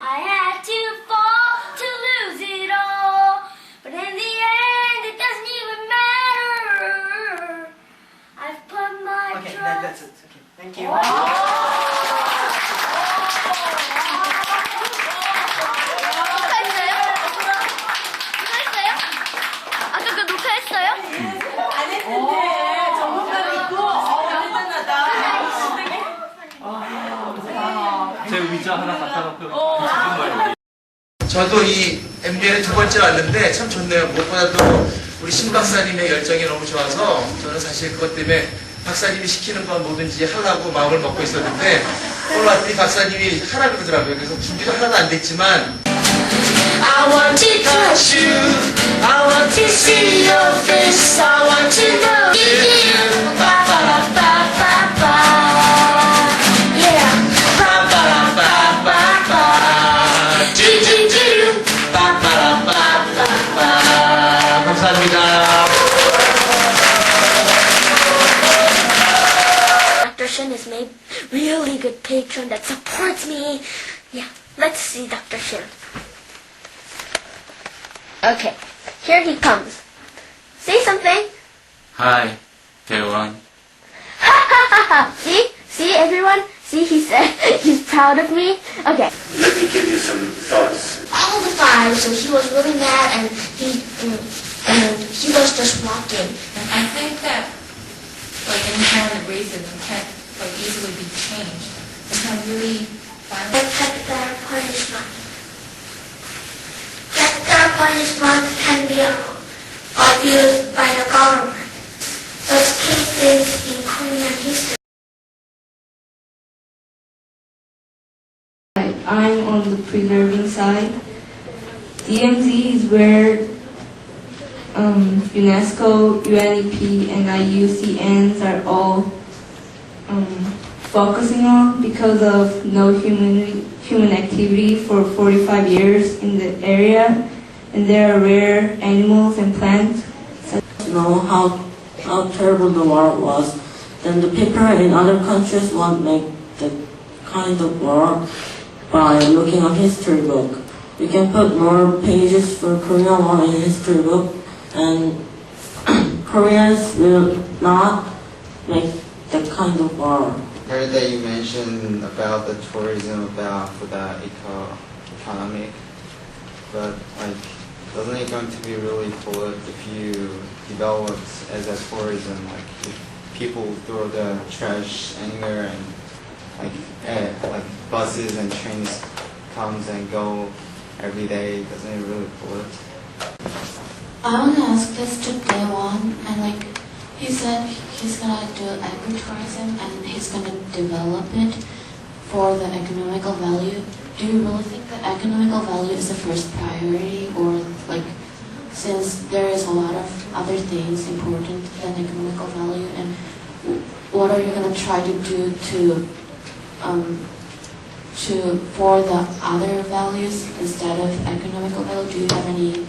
I had to fall to lose it all, but in the end it doesn't even matter. I've put my Okay, trust. that's it. Okay, thank you. 녹화했어요? 아까 그 녹화했어요? 안 했는데 전문가도 있고 대단하다. 제 의자 하나 갖다 놓고 정말 저도 이 MBN에 두 번째 왔는데 참 좋네요. 무엇보다도 우리 신 박사님의 열정이 너무 좋아서 저는 사실 그것 때문에 박사님이 시키는 건 뭐든지 하려고 마음을 먹고 있었는데 오늘 왔더니 박사님이 하라 그러더라고요. 그래서 준비도 하나도 안 됐지만 I want to touch you, I want to see your face, I want to know you. 빠빠라빠빠빠. Yeah. 빠빠라빠빠빠 찌찌찌 빠빠라빠빠빠 감사합니다. Dr. Shin is my really good patron that supports me. Yeah, let's see Dr. Shin. Okay, here he comes. Say something. Hi, 대원. See everyone? See, he said he's proud of me. Okay. Let me give you some thoughts. All the five, so he was really mad and he was just walking. I think that, like, inherent racism can't, like, easily be changed. It can really find, Capital punishment. Capital punishment can be abused by the government. Such cases in Korean history. I'm on the preserving side. DMZ is where UNESCO, UNEP, and IUCNs are all focusing on because of no human activity for 45 years in the area, and there are rare animals and plants. Know how terrible the war was, then the people in other countries won't make the kind of war by looking at history book. You can put more pages for Korean war in history book, and Koreans will not make that kind of war. I heard that you mentioned about the tourism for the economic, but like, doesn't it going to be really cool if you develop as a tourism, like if people throw the trash anywhere and like buses and trains comes and go every day, doesn't it really pollute? I want to ask this to Daewon, and like, he said he's gonna do agritourism and he's gonna develop it for the economical value. Do you really think that economical value is the first priority, or like, since there is a lot of other things important than economical value, and what are you gonna try to do for the other values instead of economical value? Do you have any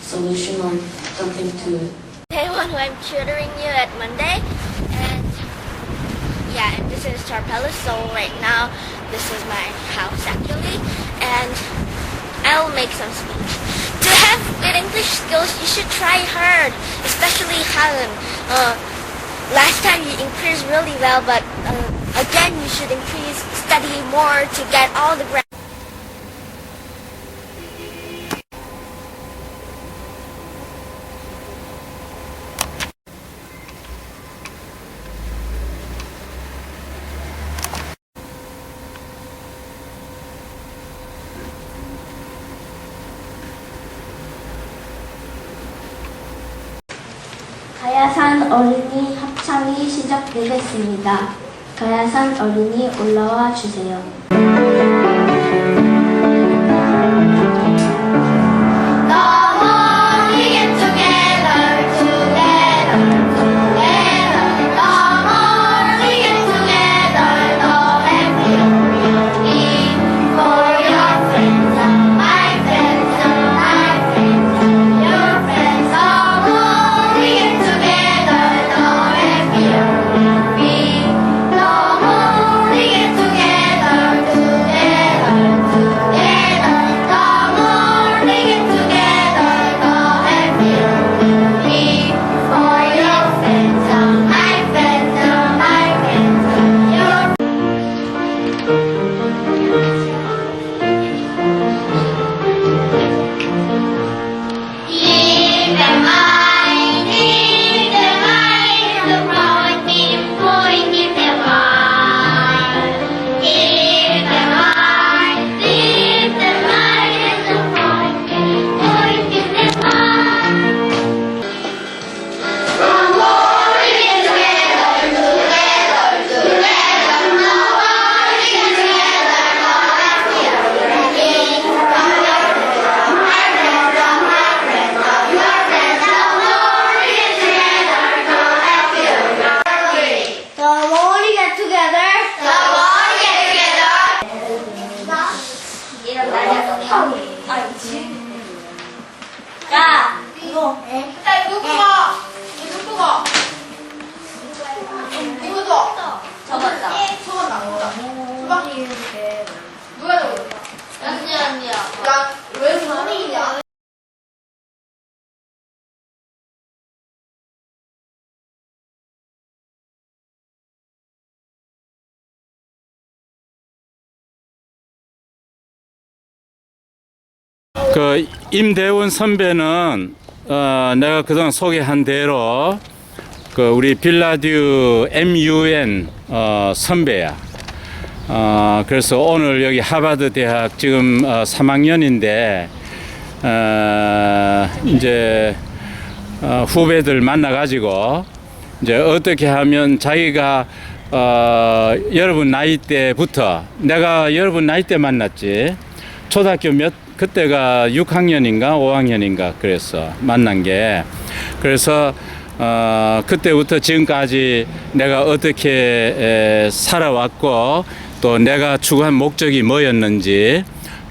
solution or something to? Daewon, I'm tutoring you at Monday, and yeah, and this is Star Palace. So right now, this is my house actually, and I'll make some speech. To have good English skills, you should try hard, especially Helen. Last time you increased really well, but again you should study more to get all the grammar. 가야산 어린이 합창이 시작되겠습니다. 가야산 어린이 올라와 주세요. Together 야, 이거. 자, 이거 누가? 이거 누가? 이거 줘. 접었다. 저건 나온다. 누가? 누가 저거? 언니야. 야, 왜 소리냐? 그 임대훈 선배는 내가 그동안 소개한 대로 그 우리 빌라듀 MUN 선배야. 그래서 오늘 여기 하버드 대학 지금 3학년인데 이제 후배들 만나가지고 이제 어떻게 하면 자기가 여러분 나이 때부터 내가 여러분 나이 때 만났지. 초등학교 그때가 6학년인가 5학년인가 그래서 만난 게 그래서 그때부터 지금까지 내가 어떻게 살아왔고 또 내가 추구한 목적이 뭐였는지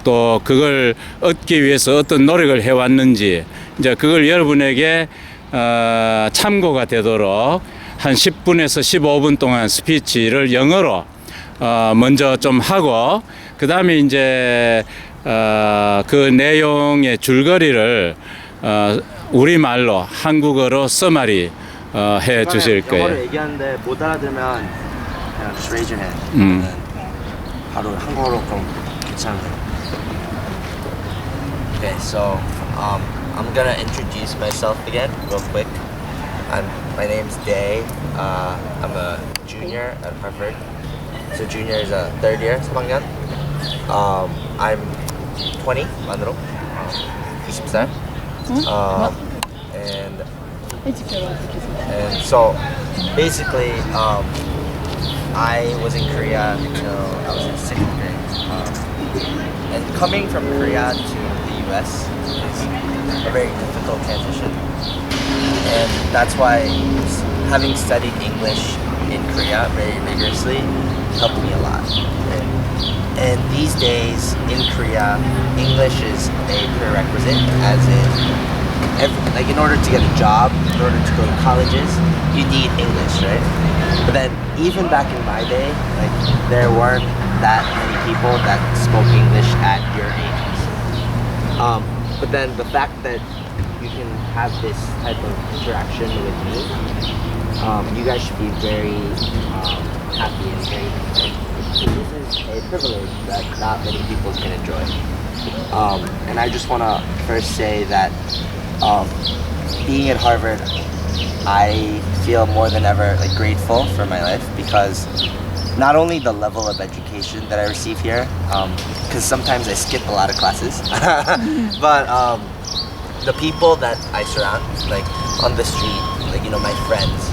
또 그걸 얻기 위해서 어떤 노력을 해왔는지 이제 그걸 여러분에게 참고가 되도록 한 10분에서 15분 동안 스피치를 영어로 먼저 좀 하고 그 다음에 이제 그 내용의 줄거리를 우리말로 한국어로 써마리 해 주실 거예요. 영어로 얘기하는데 못 알아들으면 그냥 just raise your hand. 바로 한국어로 그럼 괜찮아요. Okay, so I'm gonna introduce myself again real quick. My name's Day. I'm a junior at Harvard. So junior is a third year, 3학년. I'm 20 만으로 20살. And so basically I was in Korea until I was in 6th grade. And coming from Korea to the US is a very difficult transition. And that's why having studied English in Korea very rigorously helped me a lot. And these days in Korea, English is a prerequisite, as in, like in order to get a job, in order to go to colleges, you need English, right? But then even back in my day, like there weren't that many people that spoke English at your ages. But then the fact that you can have this type of interaction with me, you guys should be very happy and very thankful. This is a privilege that not many people can enjoy. And I just want to first say that being at Harvard, I feel more than ever like grateful for my life, because not only the level of education that I receive here, because sometimes I skip a lot of classes, but the people that I surround, like on the street, like, you know, my friends,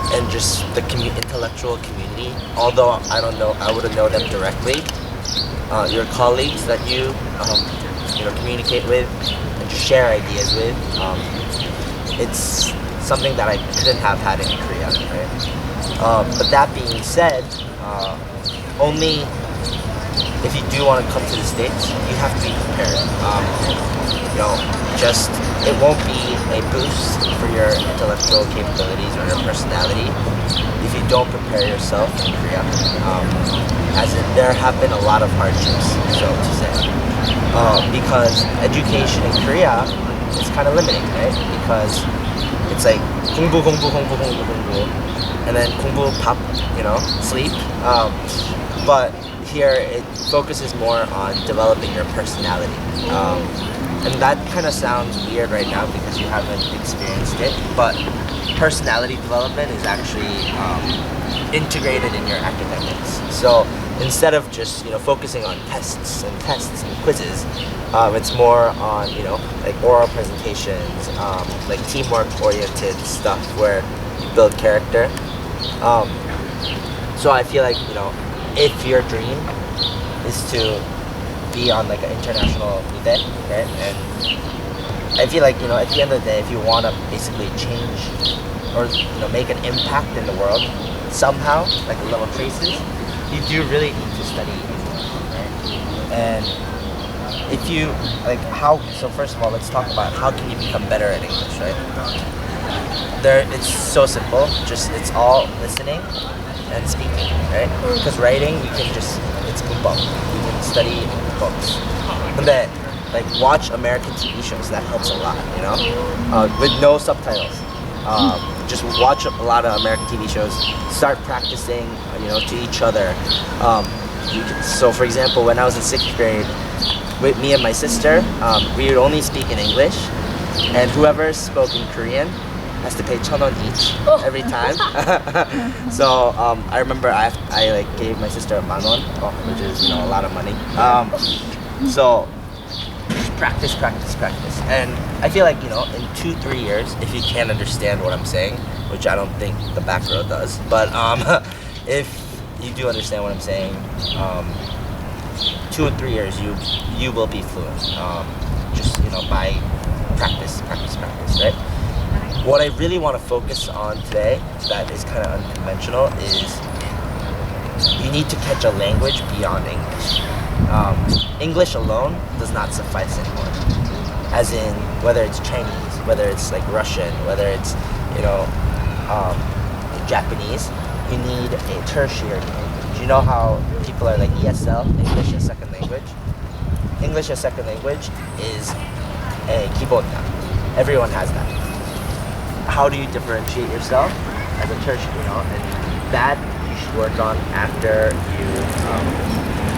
and just the intellectual community, although I wouldn't know them directly, your colleagues that you communicate with and just share ideas with, it's something that I couldn't have had in Korea, right? But that being said, only if you do want to come to the States, you have to be prepared. It won't be a boost for your intellectual capabilities or your personality if you don't prepare yourself in Korea. As in, there have been a lot of hardships, so to say. Because education in Korea is kind of limiting, right? Because it's like 공부, and then 공부, 밥, sleep. But here it focuses more on developing your personality. And that kind of sounds weird right now because you haven't experienced it, but personality development is actually integrated in your academics. So instead of just focusing on tests and quizzes, it's more on like oral presentations, like teamwork oriented stuff where you build character. So I feel like if your dream is to be on like an international meet, right? And I feel like at the end of the day, if you want to basically change or make an impact in the world somehow, like little traces, you do really need to study English, right? And if you like how. So first of all, let's talk about how can you become better at English, right? It's so simple. Just it's all listening and speaking, right? Because writing, you can just it's book. You can study books, and then like watch American TV shows. That helps a lot, you know, with no subtitles. Just watch a lot of American TV shows. Start practicing, you know, to each other. So, for example, when I was in 6th grade, with me and my sister, we would only speak in English, and whoever spoke in Korean has to pay 1,000won each every time. So I remember I like gave my sister 10,000won, which is, you know, a lot of money. So just practice, and I feel like, you know, in 2-3 years, if you can't understand what I'm saying, which I don't think the back row does, but if you do understand what I'm saying, 2 or 3 years you will be fluent. Just, you know, by practice, right? What I really want to focus on today that is kind of unconventional is you need to catch a language beyond English. English alone does not suffice anymore. As in, whether it's Chinese, whether it's like Russian, whether it's, you know, Japanese, you need a tertiary language. You know how people are like ESL, English as second language? English as second language is a 기본다. Everyone has that. How do you differentiate yourself as a tertiary, you know? And that you should work on after you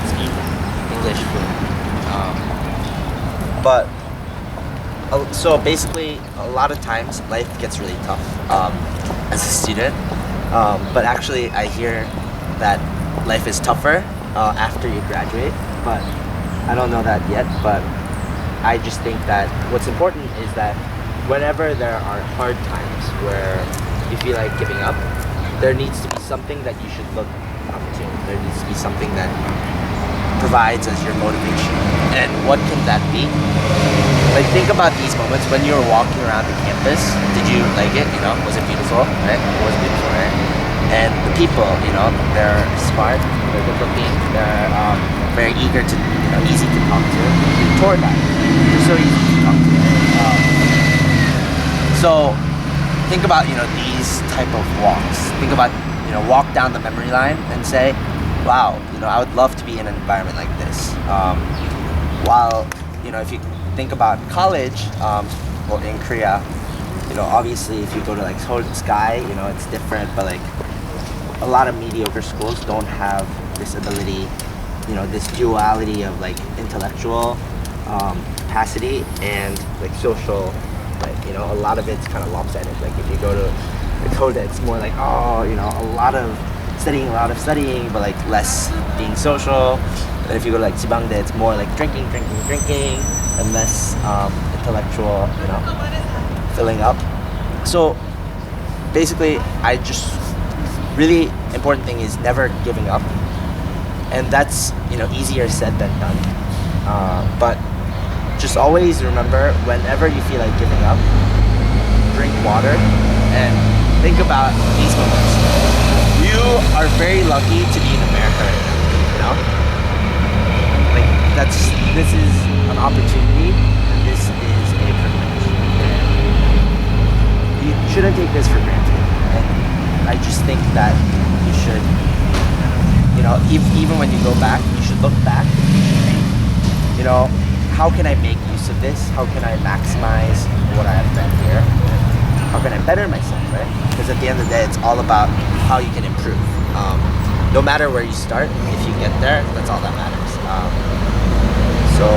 speak English fluently. So basically, a lot of times life gets really tough as a student. But actually, I hear that life is tougher after you graduate. But I don't know that yet. But I just think that what's important is that whenever there are hard times where you feel like giving up, there needs to be something that you should look up to. There needs to be something that provides as your motivation. And what can that be? Like, think about these moments when you were walking around the campus. Did you like it? You know, was it beautiful? Right? It was beautiful, right? And the people, you know, they're smart, they're good looking, they're very eager to, you know, easy to talk to. Tour guide, they're so easy to talk to. So think about, you know, these type of walks. Think about, you know, walk down the memory line and say, wow, you know, I would love to be in an environment like this. While, you know, if you think about college, well, in Korea, you know, obviously if you go to like Seoul Sky, you know, it's different, but like a lot of mediocre schools don't have this ability, you know, this duality of like intellectual capacity and like social, like, you know, a lot of it's kind of lopsided. Like if you go to Dakota, it's more like, oh, you know, a lot of studying, but like less being social. And if you go to like Sibangde, it's more like drinking, and less intellectual, you know, filling up. So basically, I just really important thing is never giving up, and that's, you know, easier said than done. But just always remember, whenever you feel like giving up, drink water and think about these moments. You are very lucky to be in America right now, you know? Like, this is an opportunity, and this is a privilege. And you shouldn't take this for granted. And I just think that you should, you know, even when you go back, you should look back and you should think, you know, how can I make use of this? How can I maximize what I have done here? How can I better myself, right? Because at the end of the day, it's all about how you can improve. No matter where you start, if you get there, that's all that matters. So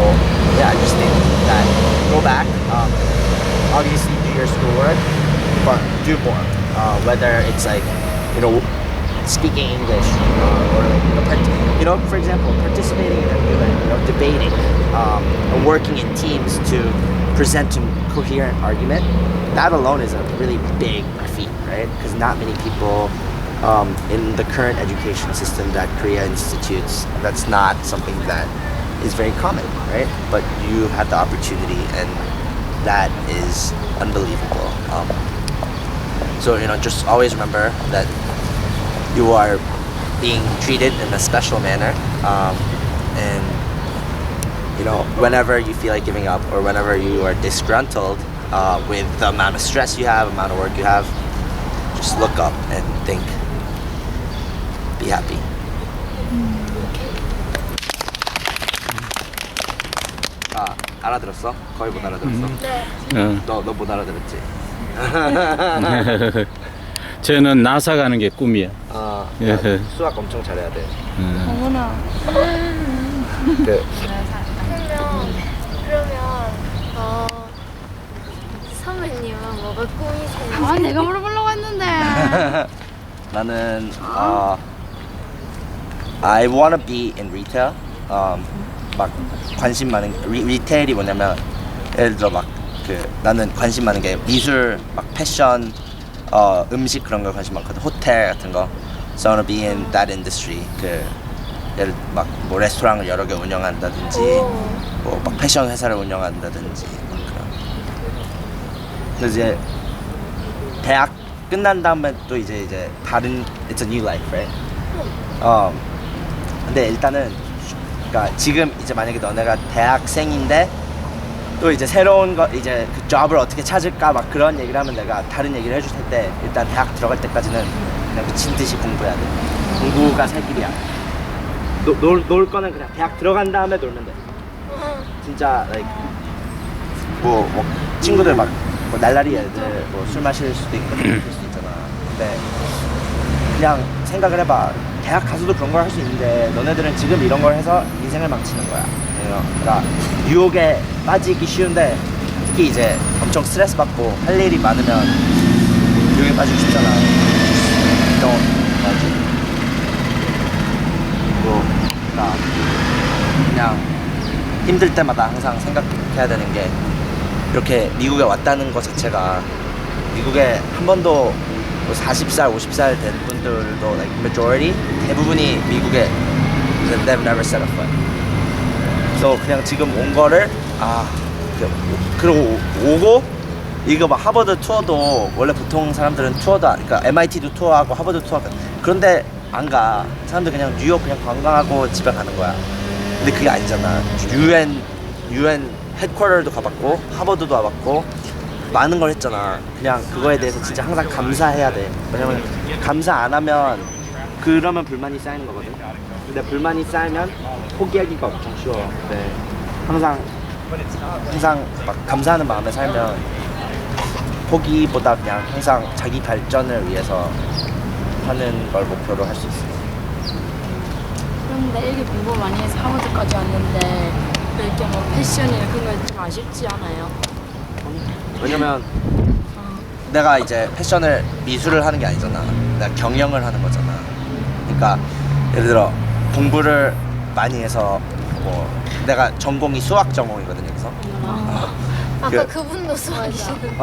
yeah, I just think that go back, obviously do your schoolwork, but do more. Whether it's like, you know, speaking English, or like, you know, for example, participating in a, you know, debating, or working in teams to present a coherent argument. That alone is a really big feat, right? Because not many people in the current education system that Korea institutes, that's not something that is very common, right? But you had the opportunity, and that is unbelievable. So, you know, just always remember that you are being treated in a special manner, and, you know, whenever you feel like giving up or whenever you are disgruntled with the amount of stress you have, amount of work you have, just look up and think. Be happy. 아, 알아들었어? 거의 못 알아들었어? 네. 너 못 알아들었지? 저는 나사 가는 게 꿈이야. 야, 수학 엄청 잘해야 돼. 어머나. 그, 그러면 선배님은 뭐가 꿈이세요? 아, 내가 물어보려고 했는데. 나는 I wanna be in retail. 막 관심 많은 리테일이 뭐냐면 예를 들어 막 그 나는 관심 많은 게 미술, 막 패션, 음식 그런 거 관심 많거든. 호텔 같은 거. So I wanna be in that industry. 그 예를 막 뭐 레스토랑을 여러 개 운영한다든지, 뭐 막 패션 회사를 운영한다든지 막 그런. 근데 이제 대학 끝난 다음에 또 이제 다른 it's a new life, right? 근데 일단은 그러니까 지금 이제 만약에 너네가 대학생인데 또 이제 새로운 거 이제 그 job을 어떻게 찾을까 막 그런 얘기를 하면 내가 다른 얘기를 해줄 텐데 일단 대학 들어갈 때까지는 그냥 미친 듯이 공부해야 돼. 공부가 살 길이야. 놀 거는 그냥 대학 들어간 다음에 놀면 돼. 진짜 like 뭐 친구들 막 뭐 날라리 애들 뭐 술 마실 수도 있고 그럴 수 있잖아. 근데 그냥 생각을 해봐. 대학 가서도 그런 걸 할 수 있는데 너네들은 지금 이런 걸 해서 인생을 망치는 거야. 그러니까 유혹에 빠지기 쉬운데 특히 이제 엄청 스트레스 받고 할 일이 많으면 유혹에 빠지기 쉽잖아. 그러니까 그냥 힘들 때마다 항상 생각해야 되는 게 이렇게 미국에 왔다는 것 자체가 미국에 한 번도 뭐 40살, 50살 된 분들도 like majority 대부분이 미국에 they've never set a foot. 그래서 그냥 지금 온 거를 그리고 오고 이거 막 하버드 투어도 원래 보통 사람들은 투어도 그러니까 MIT도 투어하고 하버드 투어 그런데 안 가. 사람들 그냥 뉴욕 그냥 관광하고 집에 가는 거야. 근데 그게 아니잖아. UN 헤드쿼터도 가봤고 하버드도 와봤고 많은 걸 했잖아. 그냥 그거에 대해서 진짜 항상 감사해야 돼. 왜냐면 감사 안 하면 그러면 불만이 쌓이는 거거든. 근데 불만이 쌓이면 포기하기가 엄청 쉬워. 네. 항상 막 감사하는 마음에 살면 포기보다 그냥 항상 자기 발전을 위해서 하는 걸 목표로 할 수 있어. 그런데 이렇게 공부 많이 해서 하버드까지 왔는데 이렇게 뭐 패션이나 그런 거 좀 아쉽지 않아요? 왜냐면 내가 이제 패션을 미술을 하는 게 아니잖아. 내가 경영을 하는 거잖아. 그러니까 예를 들어 공부를 많이 해서 뭐 내가 전공이 수학 전공이거든 여기서. 아까 그분도 수학이시는.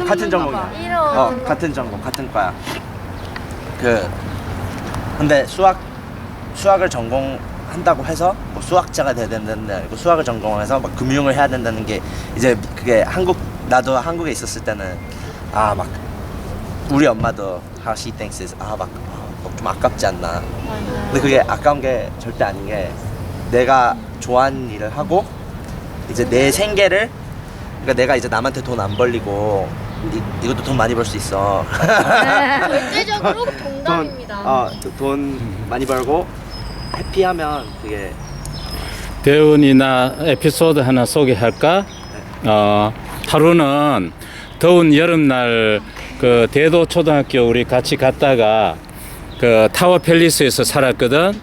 같은 전공이야. 이런. 같은 전공, 같은 과야. 근데 수학을 전공한다고 해서 뭐 수학자가 돼야 된다는 게 아니고 수학을 전공해서 막 금융을 해야 된다는 게 이제 그게 나도 한국에 있었을 때는 막 우리 엄마도 how she thinks is 좀 아깝지 않나. 근데 그게 아까운 게 절대 아닌 게 내가 좋아하는 일을 하고 이제 내 생계를 그러니까 내가 이제 남한테 돈 안 벌리고 이것도 돈 많이 벌 수 있어. 절대적으로 동감입니다. 돈 많이 벌고 해피하면 그게 대훈이나 에피소드 하나 소개할까? 하루는 더운 여름날 그 대도 초등학교 우리 같이 갔다가 그 타워 팰리스에서 살았거든.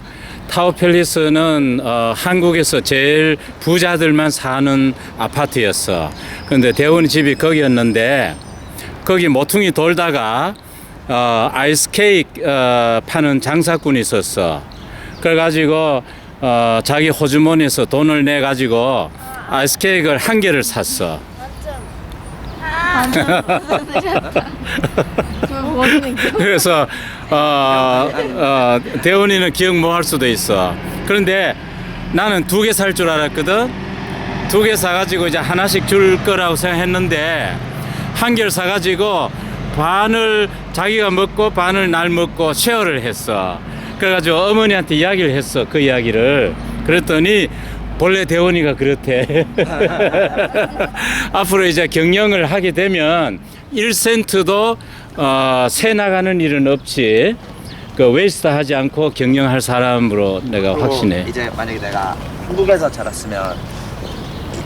타워 팰리스는 한국에서 제일 부자들만 사는 아파트였어. 근데 대훈이 집이 거기였는데 거기 모퉁이 돌다가 아이스 케이크 파는 장사꾼이 있었어. 그래가지고 자기 호주머니에서 돈을 내 가지고 아이스 케이크를 한 개를 샀어. 그래서 대훈이는 기억 못 할 수도 있어. 그런데 나는 2개 살 줄 알았거든. 2개 사가지고 이제 하나씩 줄 거라고 생각했는데 한 개를 사가지고 반을 자기가 먹고 반을 날 먹고 쉐어를 했어. 그래가지고 어머니한테 이야기를 했어. 그 이야기를. 그랬더니 본래 대원이가 그렇대. 앞으로 이제 경영을 하게 되면 1센트도 새 나가는 일은 없지. 그 웨이스트 하지 않고 경영할 사람으로 내가 그리고 확신해. 이제 만약에 내가 한국에서 자랐으면,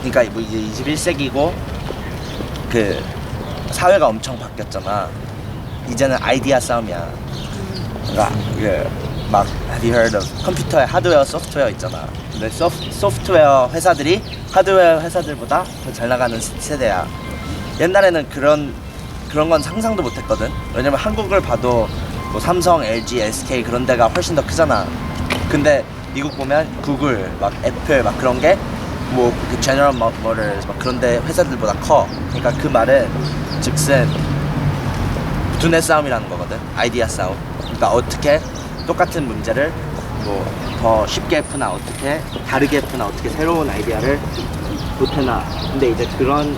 그러니까 뭐 이제 21세기고 그 사회가 엄청 바뀌었잖아. 이제는 아이디어 싸움이야. 그러니까 막 have you heard of 컴퓨터의 하드웨어, 소프트웨어 있잖아. 근데 소프트웨어 회사들이 하드웨어 회사들보다 더 잘 나가는 세대야. 옛날에는 그런 건 상상도 못했거든. 왜냐면 한국을 봐도 뭐 삼성, LG, SK 그런 데가 훨씬 더 크잖아. 근데 미국 보면 구글, 막 애플 막 그런 게 뭐 그 제너럴 모터스 막 그런 데 회사들보다 커. 그러니까 그 말은 즉슨 두뇌 싸움이라는 거거든. 아이디어 싸움. 그러니까 어떻게 똑같은 문제를 뭐 더 쉽게 푸나, 어떻게 다르게 푸나, 어떻게 새로운 아이디어를 보태나. 근데 이제 그런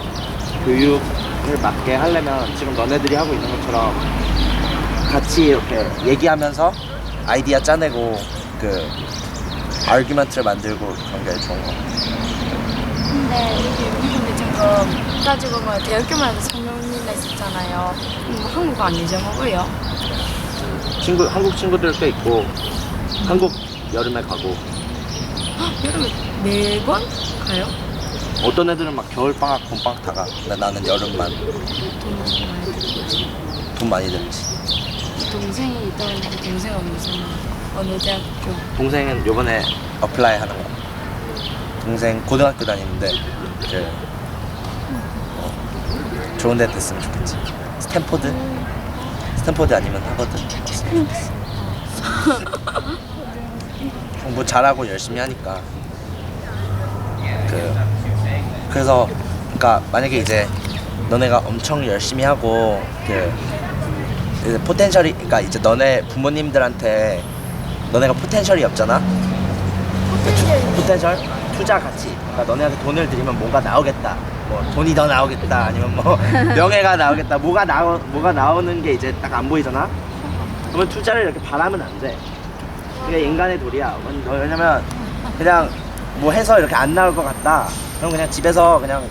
교육을 맞게 하려면 지금 너네들이 하고 있는 것처럼 같이 이렇게 얘기하면서 아이디어 짜내고 그 아규먼트를 만들고 그런 게 좋은 거. 근데 근데 지금 따지고 보면 대학교만 해도 3년이나 있었잖아요. 한국어 안 잊어먹어요? 한국 친구들 꽤 있고 한국 여름에 가고. 여름에 매번 가요? 어떤 애들은 막 겨울방학, 봄방학 다 가. 근데 나는 여름만. 돈 많이 들지. 동생이 있다는데 동생은 무슨 어느 대학교? 동생은 요번에 어플라이 하는 거. 동생 고등학교 다니는데 그 좋은 데 됐으면 좋겠지. 스탠포드 아니면 하버드. 공부 잘하고 열심히 하니까. 그래서 그러니까 만약에 이제 너네가 엄청 열심히 하고 그 포텐셜이, 그러니까 이제 너네 부모님들한테 너네가 포텐셜이 없잖아. 포텐셜 투자 가치. 그러니까 너네한테 돈을 들이면 뭔가 나오겠다. 뭐 돈이 더 나오겠다. 아니면 뭐 명예가 나오겠다. 뭐가 나오는 게 이제 딱 안 보이잖아. 그러면 투자를 이렇게 바라면 안 돼. 이게 인간의 도리야. 왜냐면 그냥 뭐 해서 이렇게 안 나올 것 같다. 그럼 그냥 집에서 그냥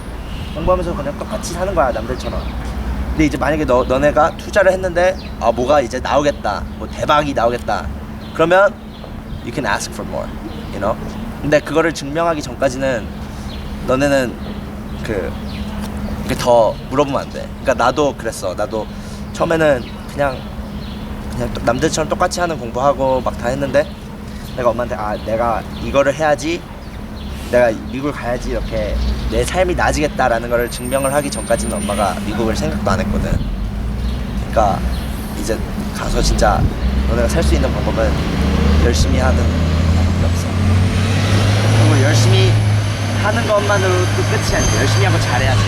공부하면서 그냥 똑같이 사는 거야, 남들처럼. 근데 이제 만약에 너네가 투자를 했는데 뭐가 이제 나오겠다, 뭐 대박이 나오겠다, 그러면 you can ask for more, you know? 근데 그거를 증명하기 전까지는 너네는 더 물어보면 안 돼. 그러니까 나도 그랬어. 나도 처음에는 그냥 남들처럼 똑같이 하는 공부하고 막 다 했는데 내가 엄마한테 내가 이거를 해야지, 내가 미국을 가야지 이렇게 내 삶이 나아지겠다라는 거를 증명을 하기 전까지는 엄마가 미국을 생각도 안 했거든. 그러니까 이제 가서 진짜 너네가 살 수 있는 방법은 열심히 하는 방법이 없어. 그리고 열심히 하는 것만으로도 끝이 아니야. 열심히 하고 잘해야지.